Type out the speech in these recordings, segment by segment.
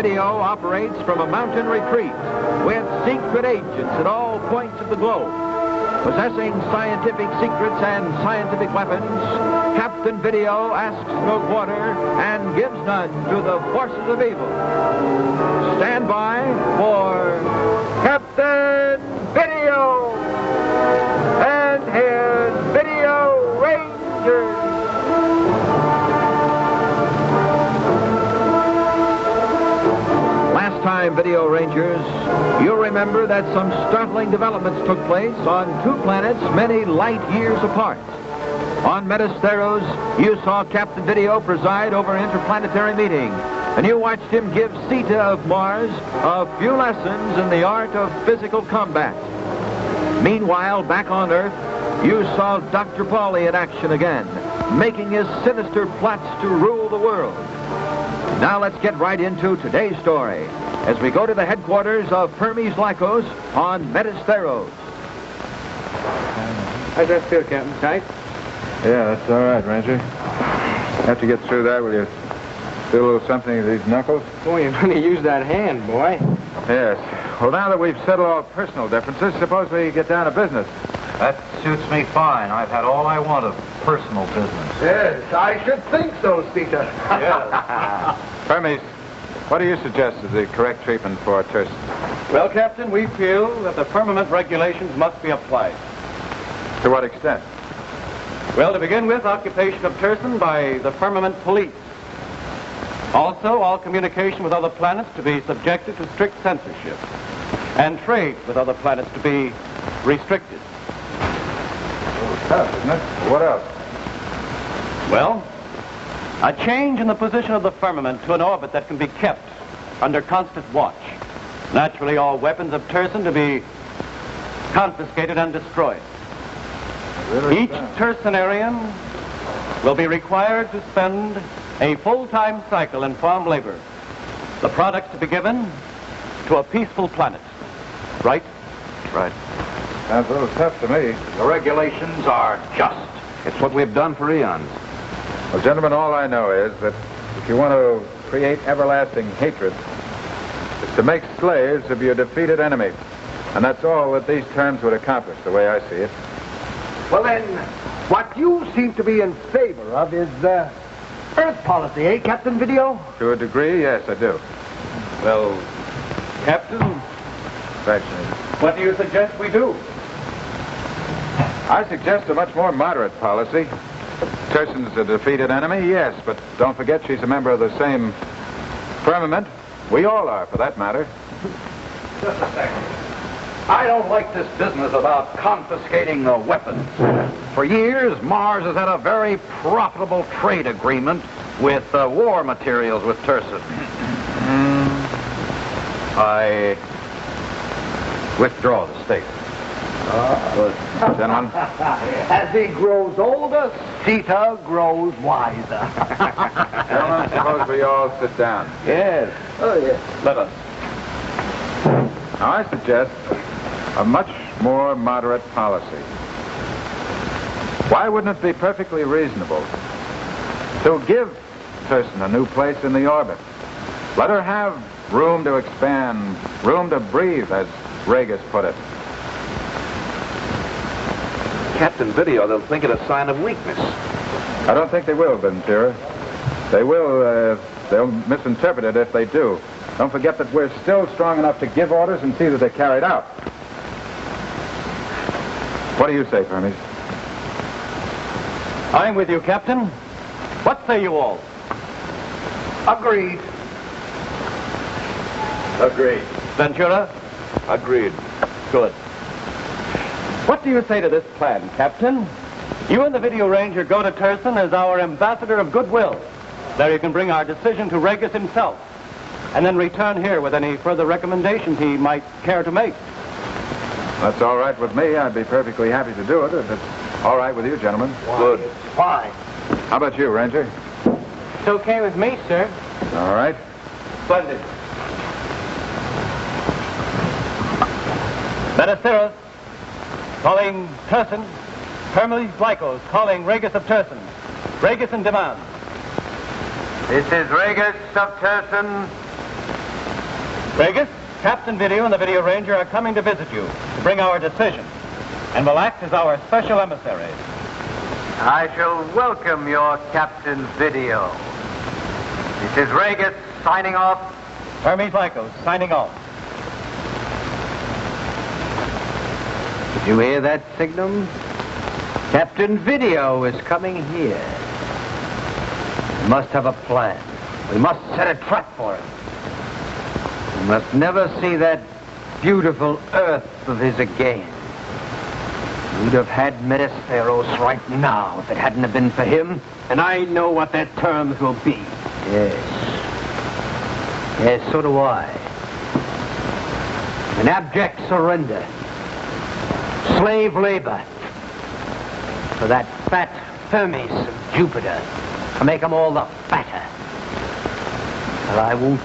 Video operates from a mountain retreat with secret agents at all points of the globe. Possessing scientific secrets and scientific weapons, Captain Video asks no quarter and gives none to the forces of evil. Stand by for Captain Video and his Video Rangers. Last time, Video Rangers, you'll remember that some startling developments took place on two planets many light years apart. On Metasteros, you saw Captain Video preside over an interplanetary meeting, and you watched him give Sita of Mars a few lessons in the art of physical combat. Meanwhile, back on Earth, you saw Dr. Paulie in action again, making his sinister plots to rule the world. Now let's get right into today's story as we go to the headquarters of Hermes Lycos on Metasteros. How's that feel, Captain? Tight? Yeah, that's all right, Ranger. After you get through that, will you do a little something to these knuckles? Boy, you're going to use that hand, boy. Yes. Well, now that we've settled all personal differences, suppose we get down to business. That suits me fine. I've had all I want of personal business. Yes, I should think so, Sita. Yes. Hermes, what do you suggest is the correct treatment for Turson? Well, Captain, we feel that the firmament regulations must be applied. To what extent? Well, to begin with, occupation of Turson by the firmament police. Also, all communication with other planets to be subjected to strict censorship. And trade with other planets to be restricted. Tough, isn't it? What else? Well, a change in the position of the firmament to an orbit that can be kept under constant watch. Naturally, all weapons of Turson to be confiscated and destroyed. Each Tursonarian will be required to spend a full-time cycle in farm labor. The products to be given to a peaceful planet. Right? Right. Sounds a little tough to me. The regulations are just. It's what we've done for eons. Well, gentlemen, all I know is that if you want to create everlasting hatred, it's to make slaves of your defeated enemy. And that's all that these terms would accomplish, the way I see it. Well, then, what you seem to be in favor of is Earth policy, eh, Captain Video? To a degree, yes, I do. Well, Captain, Thanks, Major. what do you suggest we do? I suggest a much more moderate policy. Turson's a defeated enemy, yes, but don't forget she's a member of the same firmament. We all are, for that matter. Just a second. I don't like this business about confiscating the weapons. For years, Mars has had a very profitable trade agreement with war materials with Turson. I withdraw the statement. Gentlemen? As he grows older, Sita grows wiser. Gentlemen, suppose we all sit down. Yes. Oh, yes. Let us. Now, I suggest a much more moderate policy. Why wouldn't it be perfectly reasonable to give Turson a new place in the orbit? Let her have room to expand, room to breathe, as Regis put it. Captain Video, they'll think it a sign of weakness. I don't think they will, Ventura. They'll misinterpret it if they do. Don't forget that we're still strong enough to give orders and see that they're carried out. What do you say, Hermes? I'm with you, Captain. What say you all? Agreed. Agreed. Ventura? Agreed. Good. What do you say to this plan, Captain? You and the Video Ranger go to Turson as our ambassador of goodwill. There you can bring our decision to Regis himself, and then return here with any further recommendations he might care to make. That's all right with me. I'd be perfectly happy to do it if it's all right with you, gentlemen. Good. Fine. How about you, Ranger? It's okay with me, sir. All right. Splendid. Metasteros, calling Turson. Hermes Lycos, calling Regis of Turson. Regis in demand. This is Regis of Turson. Vegas, Captain Video and the Video Ranger are coming to visit you to bring our decision and will act as our special emissaries. I shall welcome your Captain Video. This is Vegas signing off. Hermes Lycos, signing off. Did you hear that signal? Captain Video is coming here. We must have a plan. We must set a trap for him. We must never see that beautiful Earth of his again. We'd have had Metasteros right now if it hadn't have been for him, and I know what their terms will be. Yes, so do I. An abject surrender. Slave labor. For that fat Hermes of Jupiter. To make them all the fatter. But I won't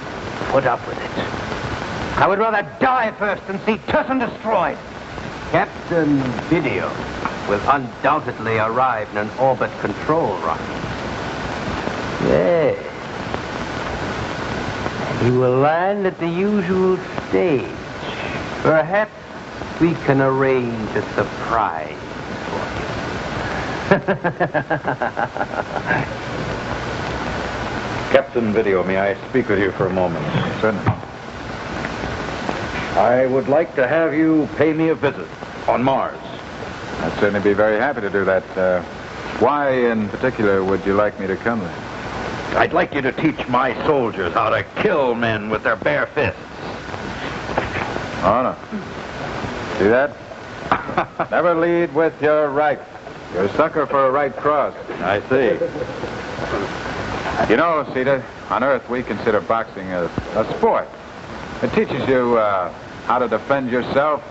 put up with it. I would rather die first than see Turson destroyed. Captain Video will undoubtedly arrive in an orbit control rocket. Yes. And he will land at the usual stage. Perhaps we can arrange a surprise for him. Captain Video, may I speak with you for a moment? Certainly. I would like to have you pay me a visit on Mars. I'd certainly be very happy to do that. Why in particular would you like me to come there? I'd like you to teach my soldiers how to kill men with their bare fists. Oh, no. See that? Never lead with your right. You're a sucker for a right cross. I see. You know, Sita, on Earth we consider boxing a sport. It teaches you how to defend yourself,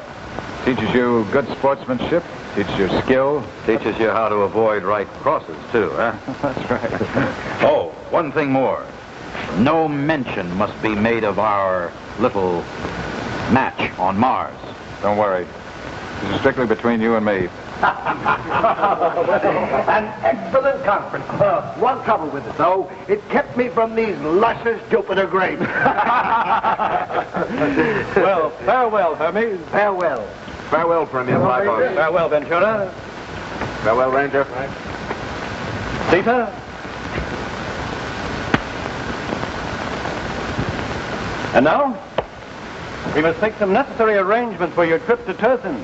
teaches you good sportsmanship, teaches you skill. Teaches you how to avoid right crosses, too, huh? That's right. Oh, one thing more. No mention must be made of our little match on Mars. Don't worry. This is strictly between you and me. An excellent conference. One trouble with it, though. It kept me from these luscious Jupiter grapes. Well, farewell, Hermes. Farewell. Farewell, Premier Lycos. Farewell, Ventura. Farewell, Ranger. Sita. And now, we must make some necessary arrangements for your trip to Turson.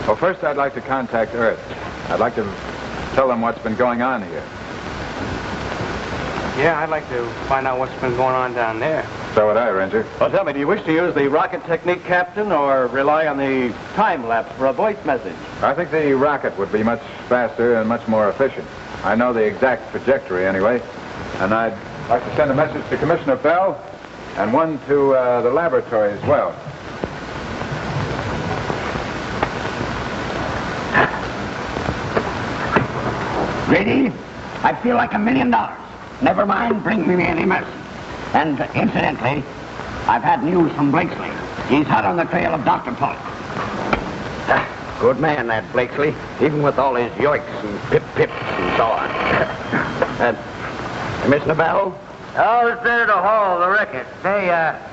Well, first I'd like to contact Earth. I'd like to tell them what's been going on here. Yeah, I'd like to find out what's been going on down there. So would I, Ranger. Well, tell me, do you wish to use the rocket technique, Captain, or rely on the time lapse for a voice message? I think the rocket would be much faster and much more efficient. I know the exact trajectory anyway. And I'd like to send a message to Commissioner Bell and one to the laboratory as well. Ready? I feel like $1 million. Never mind, bring me any message. And incidentally, I've had news from Blakesley. He's hot on the trail of Dr. Pollock. Good man, that Blakesley, even with all his yoiks and pip-pips and so on. Commissioner Bell? Oh, it's Senator Hall, the record. Say,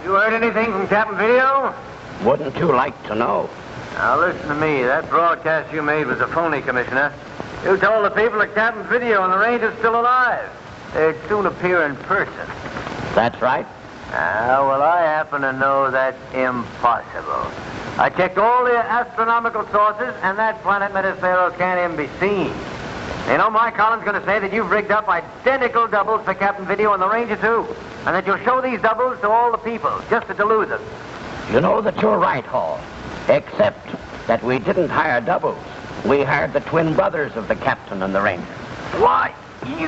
you heard anything from Captain Video? Wouldn't you like to know? Now, listen to me. That broadcast you made was a phony, Commissioner. You told the people that Captain Video and the Ranger's still alive. They'd soon appear in person. That's right. Well, I happen to know that's impossible. I checked all the astronomical sources, and that planet Metasteros can't even be seen. You know, my column's going to say that you've rigged up identical doubles for Captain Video and the Ranger, too. And that you'll show these doubles to all the people, just to delude them. You know that you're right, Hall. Except that we didn't hire doubles. We hired the twin brothers of the Captain and the Ranger. Why? You...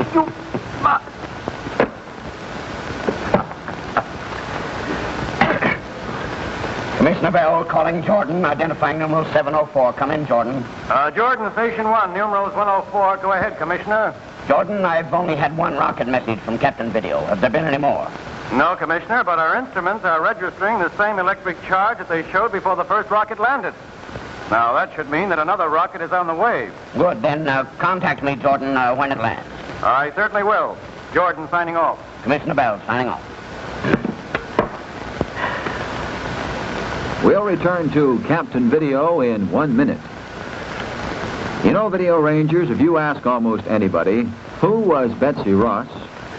Commissioner Bell calling Jordan, identifying numeral 704. Come in, Jordan. Jordan, Station 1, numerals 104. Go ahead, Commissioner. Jordan, I've only had one rocket message from Captain Video. Have there been any more? No, Commissioner, but our instruments are registering the same electric charge that they showed before the first rocket landed. Now, that should mean that another rocket is on the way. Good, then contact me, Jordan, when it lands. I certainly will. Jordan signing off. Commissioner Bell signing off. We'll return to Captain Video in 1 minute. You know, Video Rangers, if you ask almost anybody, who was Betsy Ross,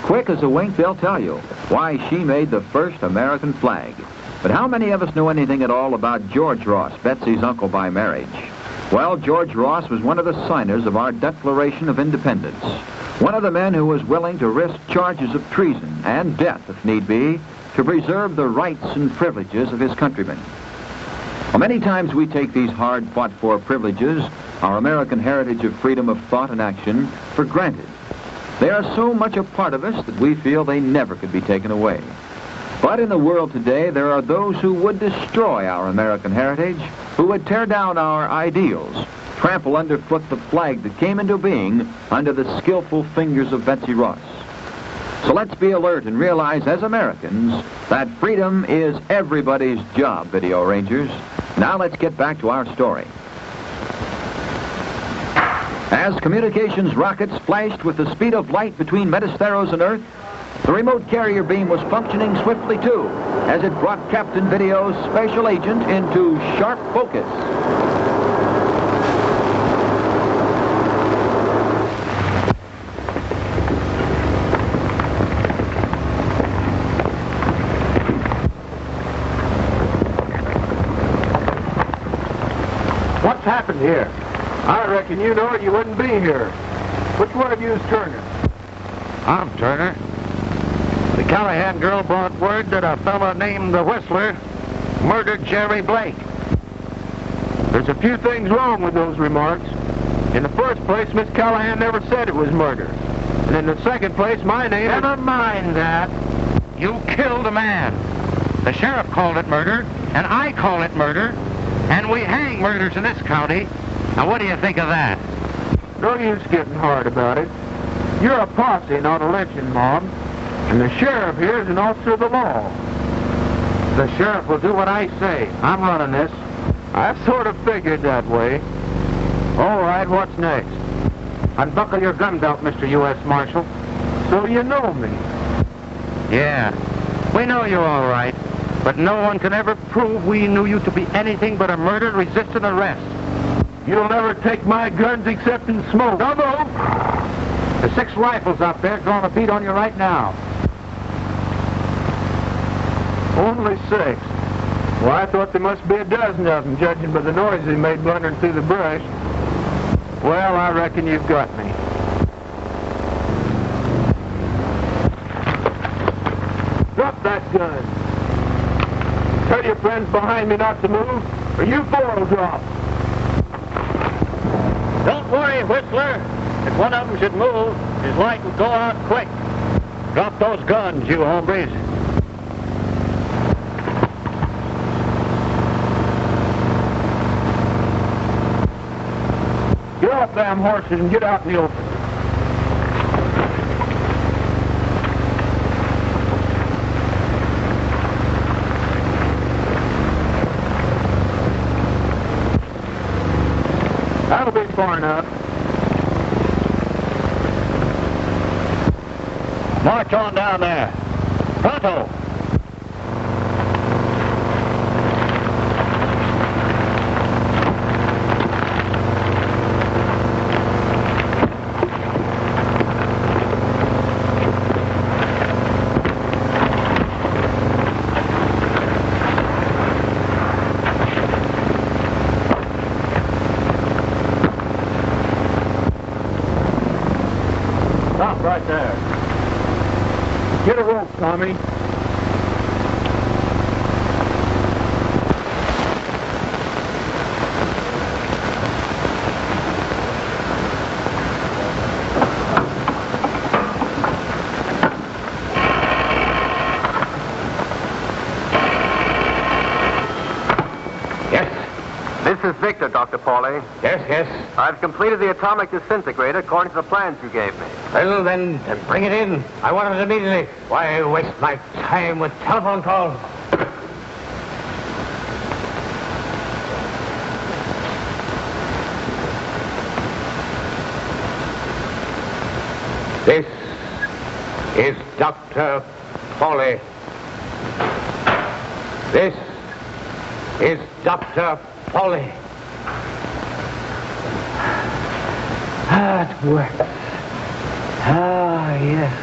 quick as a wink they'll tell you why she made the first American flag. But how many of us know anything at all about George Ross, Betsy's uncle by marriage? Well, George Ross was one of the signers of our Declaration of Independence. One of the men who was willing to risk charges of treason and death, if need be, to preserve the rights and privileges of his countrymen. Well, many times we take these hard fought-for privileges, our American heritage of freedom of thought and action, for granted. They are so much a part of us that we feel they never could be taken away. But in the world today, there are those who would destroy our American heritage, who would tear down our ideals, trample underfoot the flag that came into being under the skillful fingers of Betsy Ross. So let's be alert and realize as Americans that freedom is everybody's job, Video Rangers. Now let's get back to our story. As communications rockets flashed with the speed of light between Metasteros and Earth, the remote carrier beam was functioning swiftly, too, as it brought Captain Video's special agent into sharp focus. What's happened here? I reckon you know it, you wouldn't be here. Which one of you is Turner? I'm Turner. The Callahan girl brought word that a fellow named the Whistler murdered Jerry Blake. There's a few things wrong with those remarks. In the first place, Miss Callahan never said it was murder. And in the second place, my name is... Never mind that. You killed a man. The sheriff called it murder, and I call it murder, and we hang murders in this county. Now, what do you think of that? No use getting hard about it. You're a posse, not a lynching mob. And the sheriff here is an officer of the law. The sheriff will do what I say. I'm running this. I've sort of figured that way. All right, what's next? Unbuckle your gun belt, Mr. U.S. Marshal. So you know me. Yeah, we know you all right. But no one can ever prove we knew you to be anything but a murder-resistant arrest. You'll never take my guns except in smoke. Don't move! The 6 rifles out there drawing a bead on you right now. Only 6. Well, I thought there must be a dozen of them, judging by the noise they made blundering through the brush. Well, I reckon you've got me. Drop that gun. Tell your friends behind me not to move, or you 4 will drop. Don't worry, Whistler. If one of them should move, his light will go out quick. Drop those guns, you hombres. Get off them horses and get out in the open. That'll be far enough. March on down there. Pronto. Stop right there. Get a rope, Tommy. This is Victor, Dr. Pauly. Yes. I've completed the atomic disintegrator according to the plans you gave me. Well, then bring it in. I want it immediately. Why waste my time with telephone calls? This is Dr. Pauly. This is Dr. Polly. It works. Yes.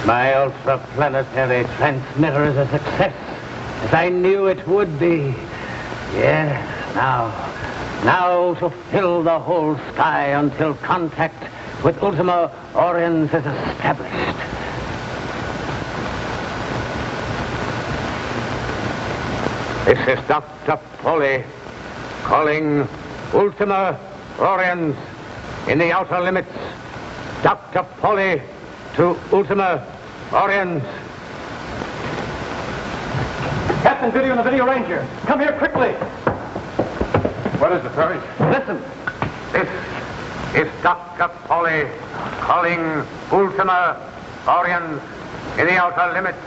My ultraplanetary transmitter is a success, as I knew it would be. Yes, now to fill the whole sky until contact with Ultima Oriens is established. This is Dr. Polly calling Ultima Oriens in the outer limits. Dr. Polly to Ultima Oriens. Captain Video and the Video Ranger, come here quickly. What is it, Perry? Listen. This is Dr. Polly calling Ultima Oriens in the outer limits.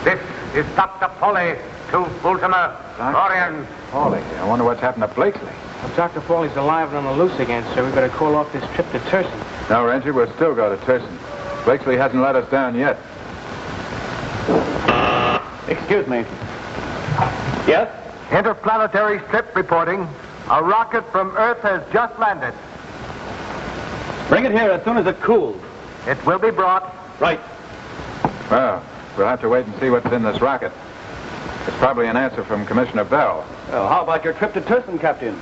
This is Dr. Polly to Ultima Oriens. Polly, I wonder what's happened to Blakesley. Well, Dr. Foley's alive and on the loose again, sir. We better call off this trip to Turson. No, Ranger, we'll still go to Turson. Blakesley hasn't let us down yet. Excuse me. Yes? Interplanetary strip reporting. A rocket from Earth has just landed. Bring it here as soon as it cools. It will be brought. Right. Well, we'll have to wait and see what's in this rocket. It's probably an answer from Commissioner Bell. Well, how about your trip to Turson, Captain?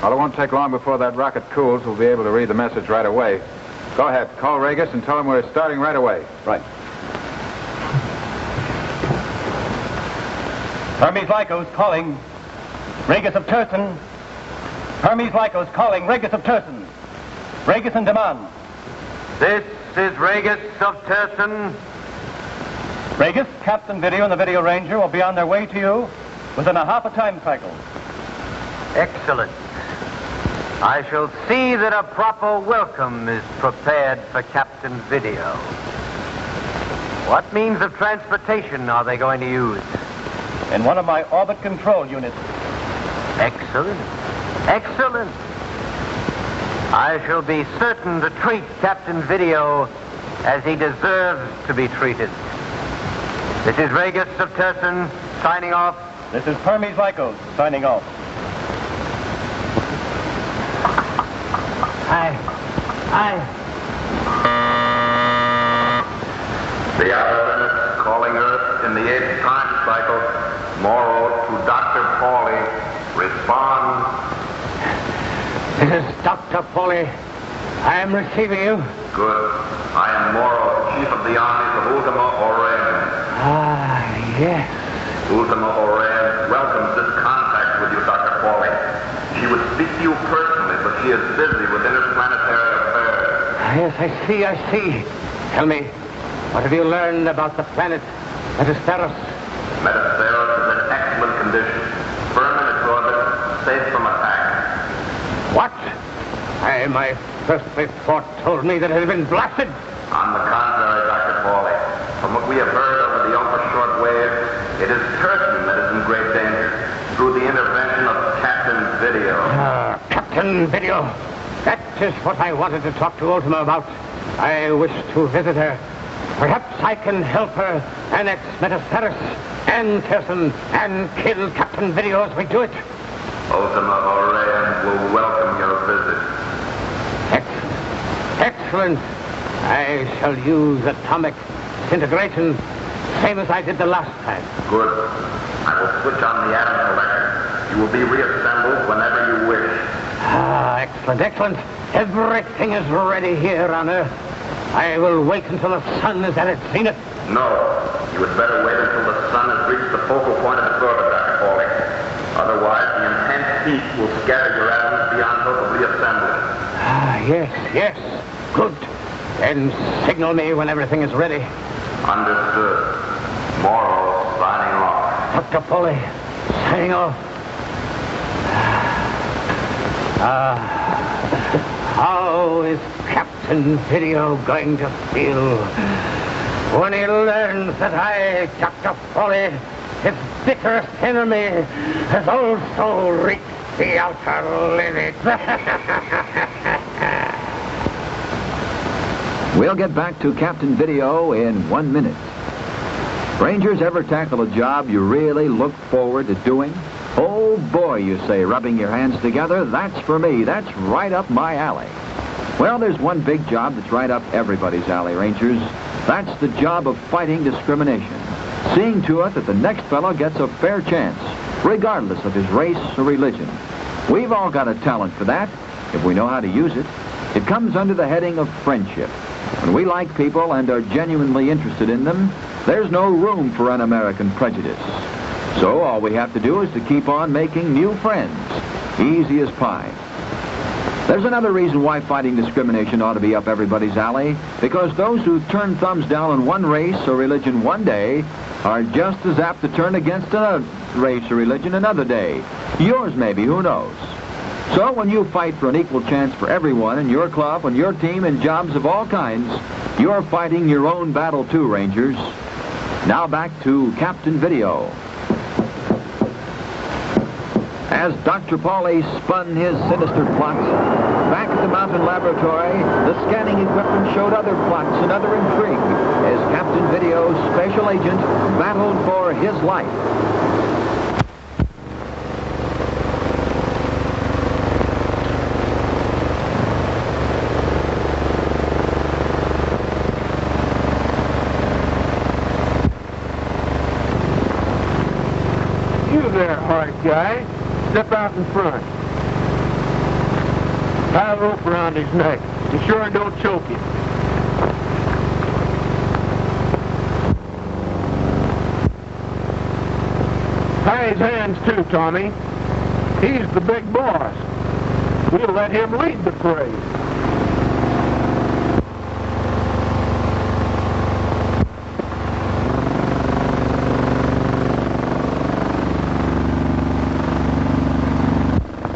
Well, it won't take long before that rocket cools. We'll be able to read the message right away. Go ahead, call Regis and tell him we're starting right away. Right. Hermes Lycos calling Regis of Turson. Hermes Lycos calling Regis of Turson. Regis in demand. This is Regis of Turson. Regis, Captain Video and the Video Ranger will be on their way to you within a half a time cycle. Excellent. I shall see that a proper welcome is prepared for Captain Video. What means of transportation are they going to use? In one of my orbit control units. Excellent. Excellent. I shall be certain to treat Captain Video as he deserves to be treated. This is Regis of Turson, signing off. This is Hermes Lycos, signing off. The outer limits calling Earth in the 8th time cycle. Morrow to Dr. Pauly. Respond. This is Dr. Polly. I am receiving you. Good. I am Morrow, Chief of the Armies of Ultima Oriens. Yes. Ultima Oriens welcomes this contact with you, Dr. Pauly. She would speak to you personally, but she is busy with interplanetary affairs. Yes, I see. Tell me, what have you learned about the planet Metastaros? Metastaros is in excellent condition. Firm in its orbit, safe from attack. What? My first report told me that it had been blasted. On the contrary, Dr. Pauly, from what we have heard over the ultra-short wave, it is Turson that is in great danger through the intervention of Captain Video. Captain Video. That is what I wanted to talk to Ultima about. I wish to visit her. Perhaps I can help her annex Metastaros and Turson and kill Captain Video as we do it. Ultima Oriens will welcome your visit. Excellent. I shall use atomic disintegration, same as I did the last time. Good. I will switch on the atom collector. You will be reassembled whenever you wish. Excellent. Everything is ready here on Earth. I will wait until the sun is at its zenith. No. You had better wait until the sun has reached the focal point of its orbit, Dr. Pauly. Otherwise, the intense heat will scatter your atoms beyond hope of reassembly. Yes. Good. Then signal me when everything is ready. Understood. Morrow signing off. Dr. Polly, signing off. How is Captain Video going to feel when he learns that I, Dr. Polly, his bitterest enemy, has also reached the outer limit? We'll get back to Captain Video in 1 minute. Rangers, ever tackle a job you really look forward to doing? Oh, boy, you say, rubbing your hands together, that's for me. That's right up my alley. Well, there's one big job that's right up everybody's alley, Rangers. That's the job of fighting discrimination. Seeing to it that the next fellow gets a fair chance, regardless of his race or religion. We've all got a talent for that, if we know how to use it. It comes under the heading of friendship. When we like people and are genuinely interested in them, there's no room for un-American prejudice. So all we have to do is to keep on making new friends. Easy as pie. There's another reason why fighting discrimination ought to be up everybody's alley, because those who turn thumbs down on one race or religion one day are just as apt to turn against another race or religion another day. Yours maybe, who knows? So when you fight for an equal chance for everyone in your club, on your team, in jobs of all kinds, you're fighting your own battle too, Rangers. Now back to Captain Video. As Dr. Pauly spun his sinister plots, back at the mountain laboratory, the scanning equipment showed other plots and other intrigue as Captain Video's special agent battled for his life. You there, hard guy. Step out in front. Tie a rope around his neck. Be sure and don't choke him. Tie his hands too, Tommy. He's the big boss. We'll let him lead the parade.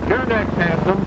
You're next, handsome.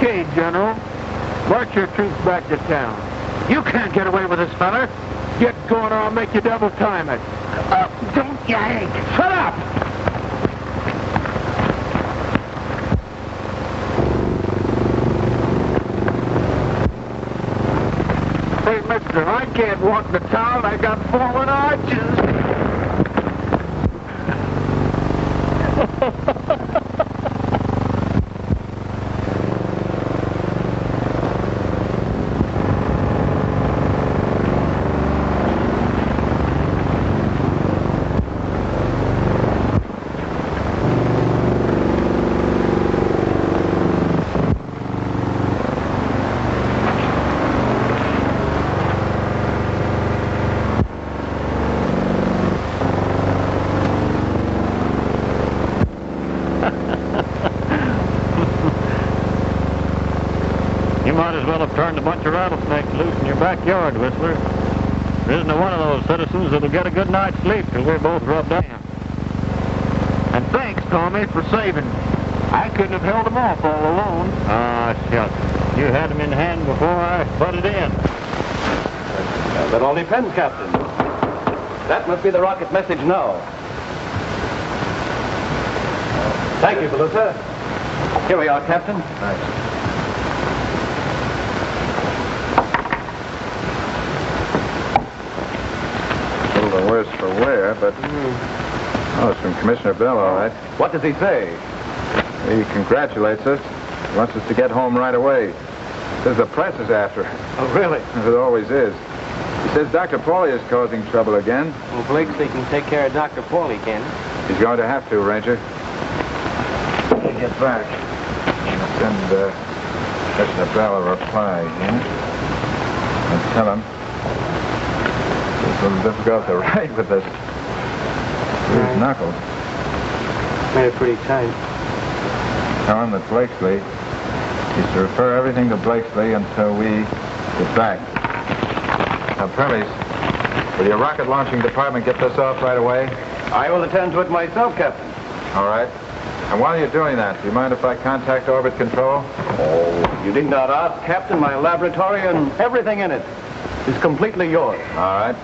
Okay, General. March your troops back to town. You can't get away with this, fella. Get going or I'll make you double time it. Don't yank. Shut up! Hey, mister, I can't walk the town. I got fallen arches. You might as well have turned a bunch of rattlesnakes loose in your backyard, Whistler. There isn't one of those citizens that'll get a good night's sleep till we're both rubbed down. And thanks, Tommy, for saving me. I couldn't have held them off all alone. Ah, shucks. You had them in hand before I butted in. That all depends, Captain. That must be the rocket message now. Thank you, Belusa. Here we are, Captain. Thanks. A little worse for wear, but... Oh, it's from Commissioner Bell, all right. What does he say? He congratulates us. He wants us to get home right away. Says the press is after us. Oh, really? As it always is. He says Dr. Pauly is causing trouble again. Well, Blakesley can take care of Dr. Pauly, can he? He's going to have to, Ranger. When he gets back, send Commissioner Bell a reply, yeah? And tell him it's a little difficult to write with this bruised knuckles. Made it pretty tight. Tell him that Blakesley is to refer everything to Blakesley until we get back. Now, Pelly's Will your rocket launching department get this off right away? I will attend to it myself, Captain. All right. And while you're doing that, do you mind if I contact Orbit Control? Oh, you need not ask, Captain. My laboratory and everything in it is completely yours. All right.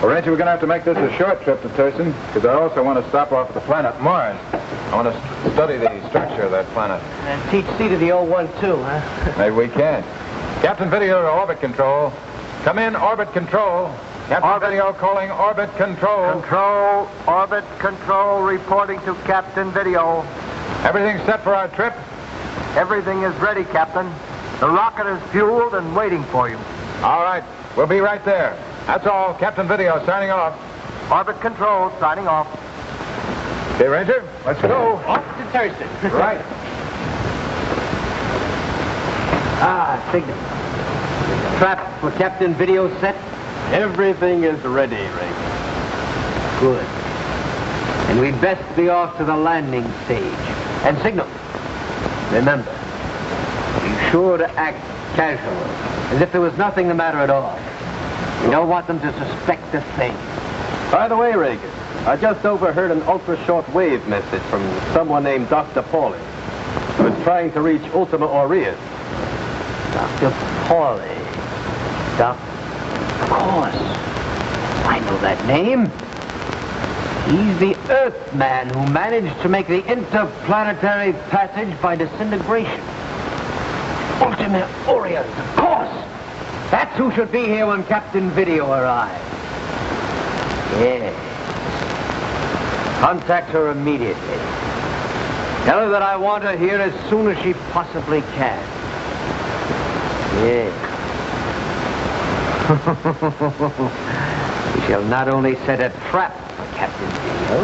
Well, Ranger, we're going to have to make this a short trip to Turson, because I also want to stop off at the planet Mars. I want to study the structure of that planet. And teach C to the 012, huh? Maybe we can. Captain Video to Orbit Control. Come in, Orbit Control. Captain Video calling Orbit Control. Control, Orbit Control, reporting to Captain Video. Everything set for our trip? Everything is ready, Captain. The rocket is fueled and waiting for you. All right. We'll be right there. That's all. Captain Video signing off. Orbit Control signing off. Okay, Ranger, let's go. Off to Thurston. Right. Signal. Trap for Captain Video set? Everything is ready, Ray. Good. And we'd best be off to the landing stage. And signal. Remember, be sure to act casual, as if there was nothing the matter at all. We don't want them to suspect a thing. By the way, Reagan, I just overheard an ultra-short wave message from someone named Dr. Pauly, who is trying to reach Ultima Aureus. Dr. Pauly. Of course. I know that name. He's the Earthman who managed to make the interplanetary passage by disintegration. Ultima Aureus, of course. That's who should be here when Captain Video arrives. Yes. Contact her immediately. Tell her that I want her here as soon as she possibly can. Yes. We shall not only set a trap for Captain Video,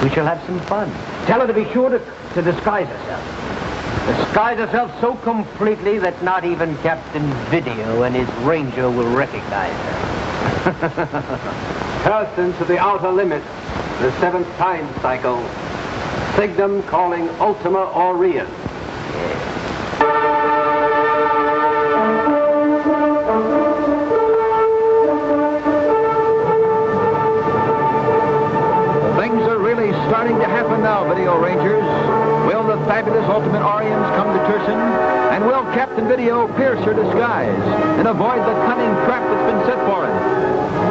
we shall have some fun. Tell her to be sure to disguise herself. Disguise herself so completely that not even Captain Video and his ranger will recognize her. Turton to the outer limit, the 7th time cycle. Signum calling Ultima Aureus. Things are really starting to happen now, Video Rangers. Will the fabulous Ultimate Orions come to Turson? And will Captain Video pierce her disguise and avoid the cunning trap that's been set for him?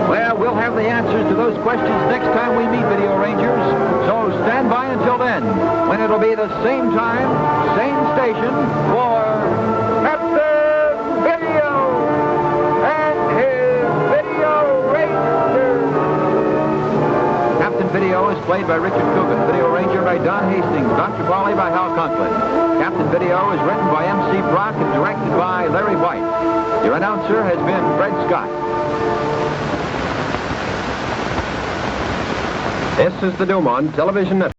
Well, we'll have the answers to those questions next time we meet, Video Rangers. So stand by until then, when it'll be the same time, same station for Captain Video and his Video Rangers. Captain Video is played by Richard Coogan, Video Ranger by Don Hastings, Dr. Pauly by Hal Conklin. Captain Video is written by M.C. Brock and directed by Larry White. Your announcer has been Fred Scott. This is the Dumont Television Network.